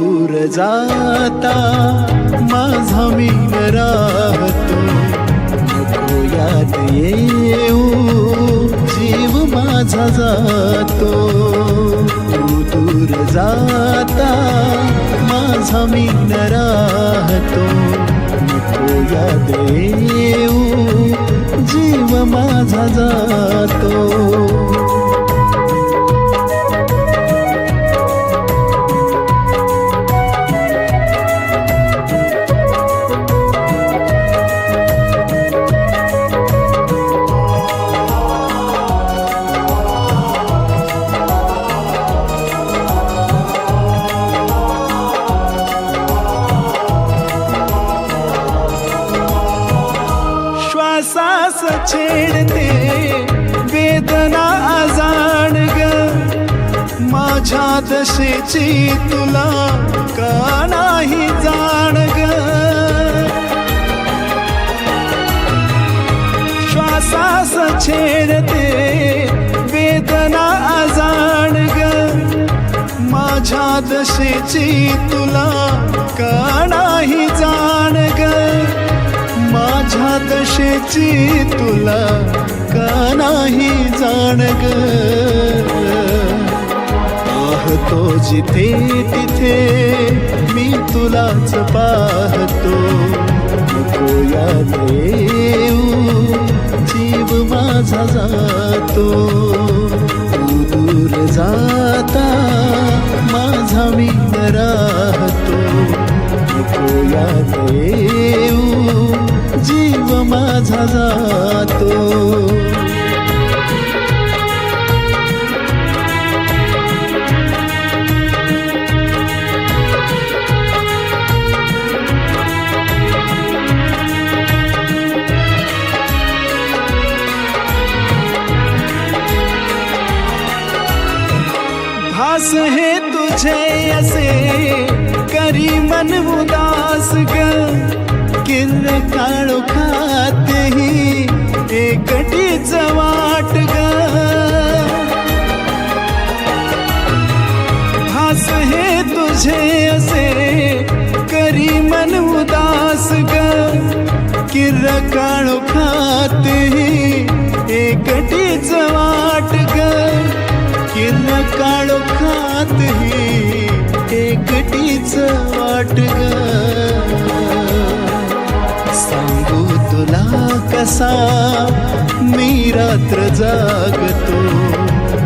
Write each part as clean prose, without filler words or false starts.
दूर जाता माझा मी राहतो, नको याद येऊ जीव माझा जातो. तू दूर जाता माझा मी राहतो, नको याद येऊ जीव माझा जातो. श्वासास छेडते वेदना अजाण ग, माझ्या दशेची तुला का नाही जाण ग. श्वासास छेडते वेदना अजाण ग, माझ्या दशेची तुला का नाही जाण ग. माझ्या दशेची तुला का नाही जाण ग. पाहतो जिथे तिथे मी तुलाच पाहतो, नको याद येऊ जीव माझा जातो. तू दूर जाता माझा मी राहतो, नको याद येऊ जीव माझा जातो. भास हे तुझे असे करी मन उदास ग, किर्र काळो खातेही एकटीच वाट ग. भास हे तुझे असे करी मन उदास ग, किर्र काळो खातेही एकटीच वाट ग. किर्र काळो खातेही एकटीच वाट ग. सांगू तुला कसा मी रात्र जागतो,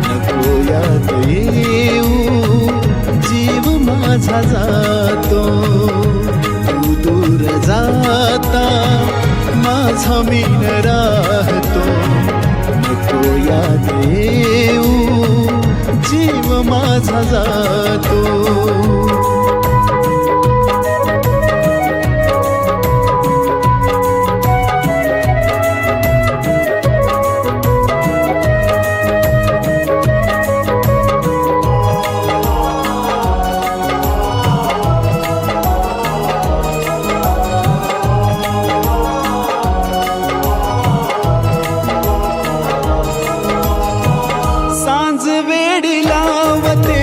नको याद येऊ जीव माझा जातो. तू दूर जाता माझा मी राहतो, नको याद येऊ जीव माझा जातो. सांज वेडी लावते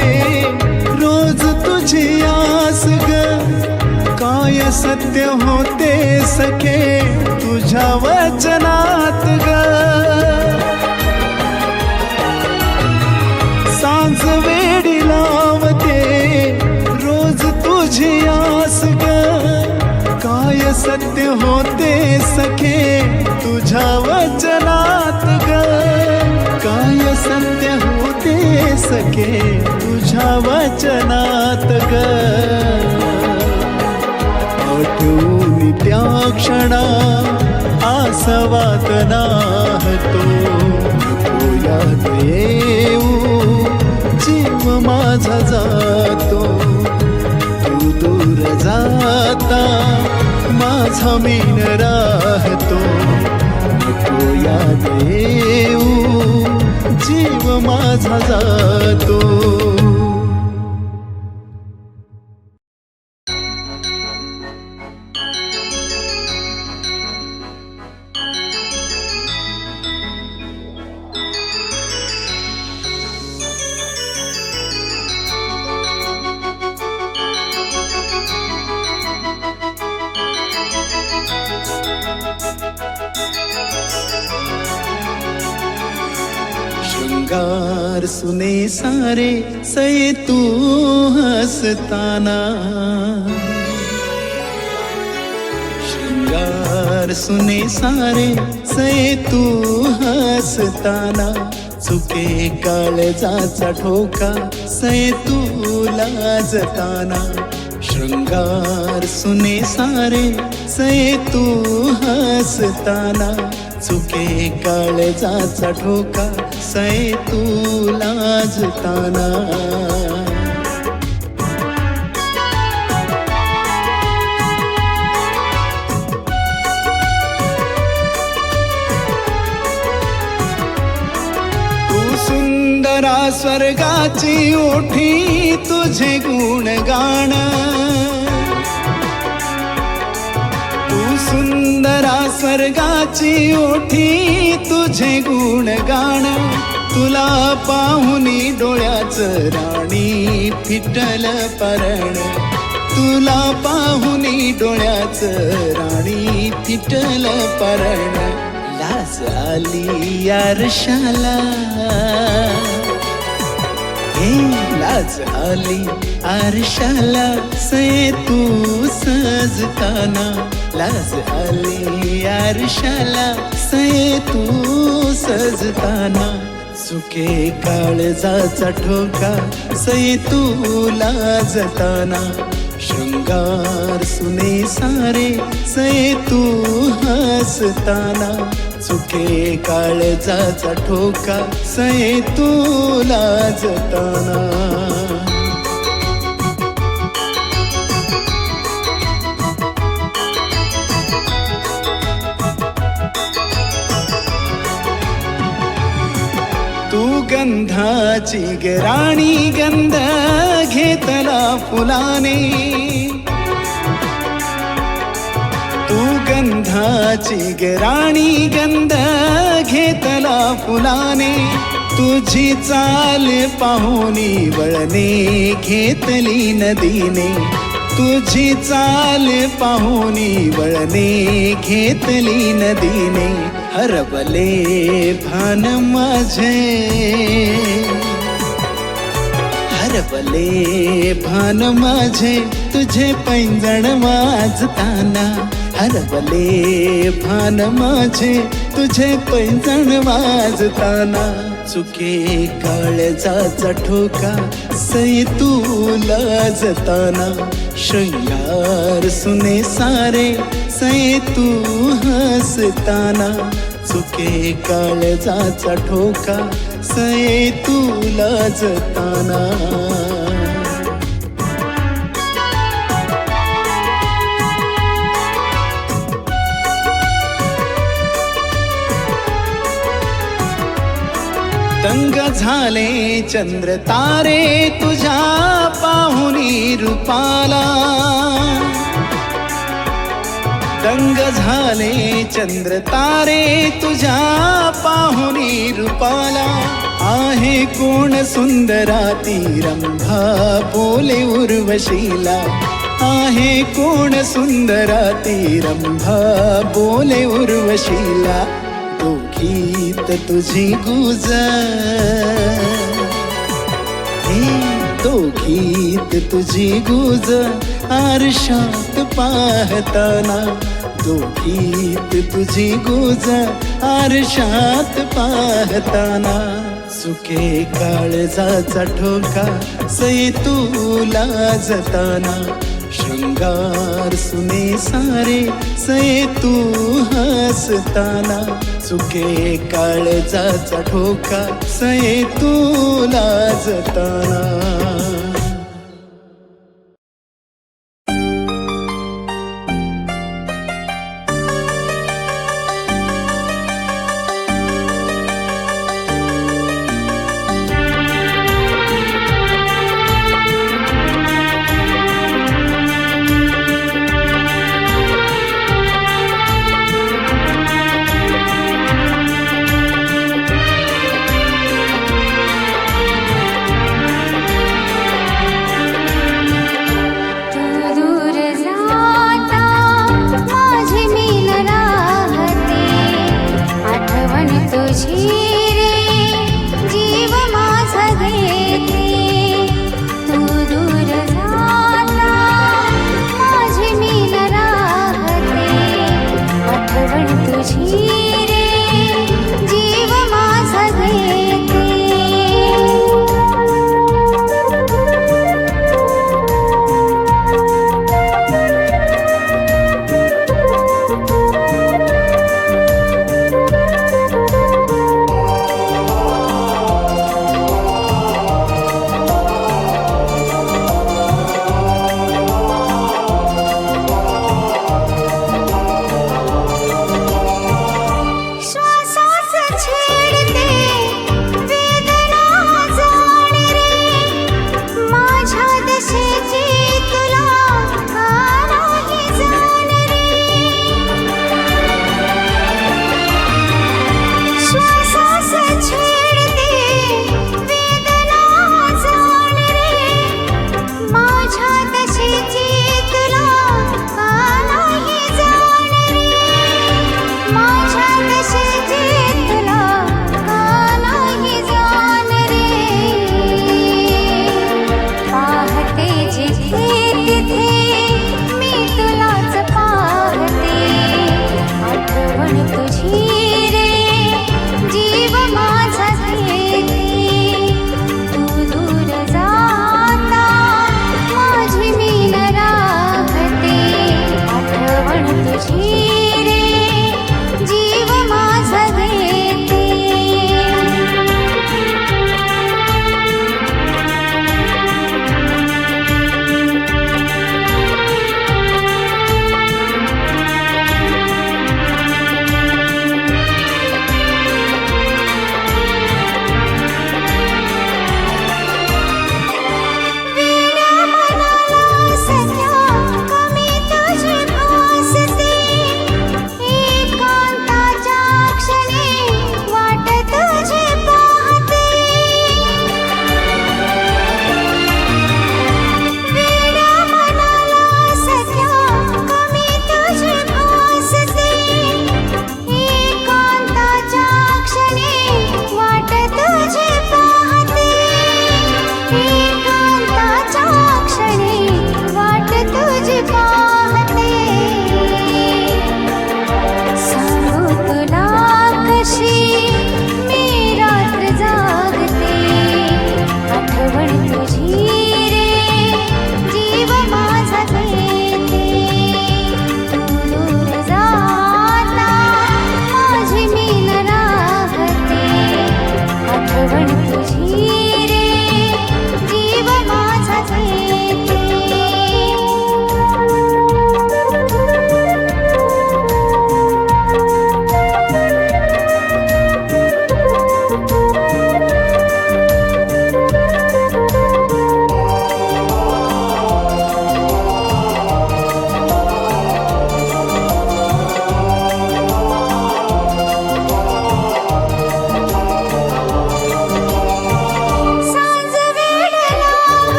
रोज तुझी आस ग, काय सत्य होते सखे तुझ्या वचनात ग. सांज वेडी लावते रोज तुझी आस ग, काय सत्य होते सखे तुझ्या वचनात ग. काय सत्य होते सखे तुझ्या वचनात ग. आठवून त्या क्षणा आसवात नाहतो, नको याद येऊ जीव माझा जातो. तू दूर जाता माझा मी राहतो, नको याद येऊ जीव माझा जातो. शृंगार सुने सारे सये तू हसताना, शृंगार सुने सारे सये तू हसताना, चुके काळजाचा ठोका सये तू लाजताना, शृंगार सुने सारे सये तू हसताना, चुके काळजाचा ठोका सये तू लाजताना. तू सुंदरा स्वर्गाची ओठी तुझे गुणगान, सुंदरा स्वर्गाची ओठी तुझे गुणगान, तुला पाहुनी डोळ्याचं राणी फिटल परण, तुला पाहुनी डोळ्याचं राणी फिटल परण, लाज आली आरशाला, हे लाज आली आरशाला सये तू सजताना, लाज आली आरशाला सये तू सजताना, चुके काळजाचा ठोका सये तू लाजताना, शृंगार सुने सारे सये तू हसताना, चुके काळजाचा ठोका सये तू लाजताना. तू गंधाची राणी गंध घेतला फुलाने, तू गंधाची राणी गंध घेतला फुलाने, तुझी चाल पाहुनी वळणे घेतली नदीने, तुझी चाल पाहुनी वळणे घेतली नदीने, हरवले भान माझे, हरवले भान माझे तुझे पैंजण वाजताना, हरवले भान माझे तुझे पैंजण वाजताना, चुके काळजाचा ठोका सये तू लाजताना, शृंगार सुने सारे सये तू हसताना, चुके काळजाचा ठोका सये तू लाजताना. दंग झाले चंद्र तारे तुझ्या पाहुनी रूपाला, दंग झाले चंद्र तारे तुझ्या पाहुनी रूपाला, आहे कोण सुंदरा ती रंभा बोले उर्वशीला, आहे कोण सुंदरा ती रंभा बोले उर्वशीला, दोघीत तुझी गुज, दोघीत तुझी गुज आरशात पाहताना, दोघीत तुझी गुज आरशात पाहताना, चुके काळजाचा ठोका सये तू लाजताना, शृंगार सुने सारे सये तू हसताना, चुके काळजाचा ठोका सये तू लाजताना.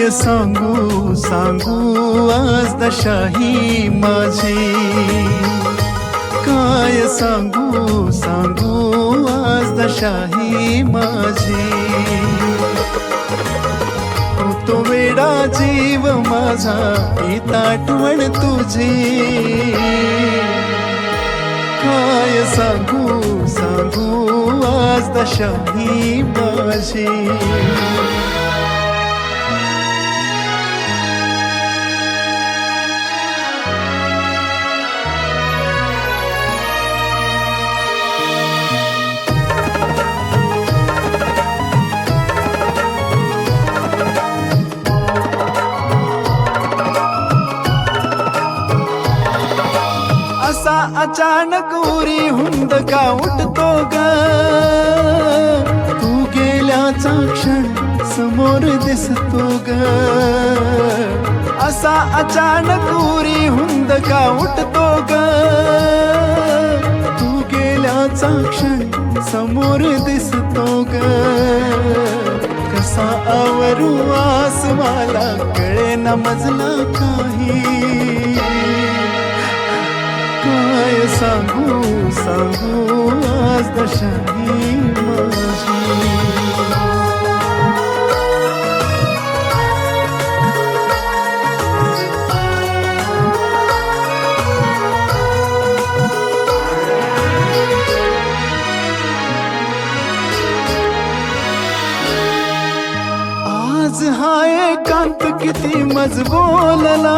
काय सांगू सांगू आज दशाही माझी, काय सांगू सांगू आज दशाही माझी. तो वेडा जीव माझा हीच आठवण तुझी, काय सांगू सांगू आज दशाही माझी. असा अचानक उरी हुंद का उठतो ग, तू गेल्याचा क्षण समोर दिसतो ग. असा अचानक उरी हुंद का उठतो ग, तू गेल्याचा क्षण समोर दिसतो ग. कसा आवरू आस मला कळे न मजला काही, काय सांगू सांगू आज दशाही माझी. आज हा एकांत किती मज बोलला,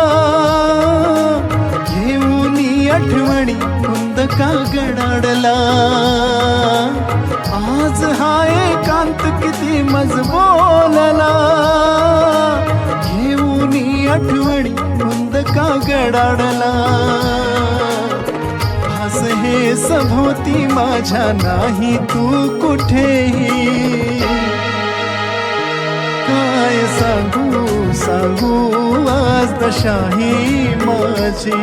आठवणी कुंद का गडाडला. आज हा एकांत किती मज बोलला, घेऊनी आठवणी कुंद का गडाडला. भास हे सभोवती माझ्या नाही तू कुठेही, काय सांगू सांगू आज दशाही माझी.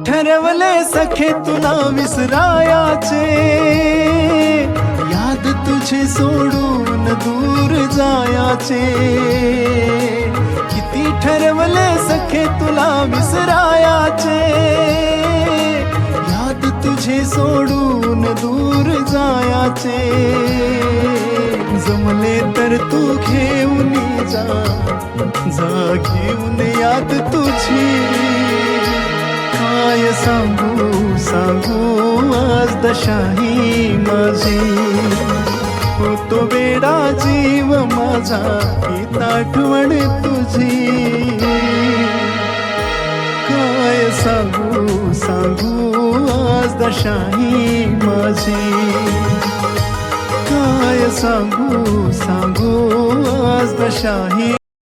ठरवले सखे तुला विसरायाचे, याद तुझे सोडून दूर जायाचे. किती ठरवले सखे तुला विसरायाचे, याद तुझे सोडून दूर जायाचे. जमले तर तू घेऊन जा, जा घेऊन याद तुझी. काय सांगू सांगू आज दशाही माझी, तो वेडा जीव माझा हीच आठवण तुझी. काय सांगू सांगू आज दशाही माझी, काय सांगू सांगू आज दशाही.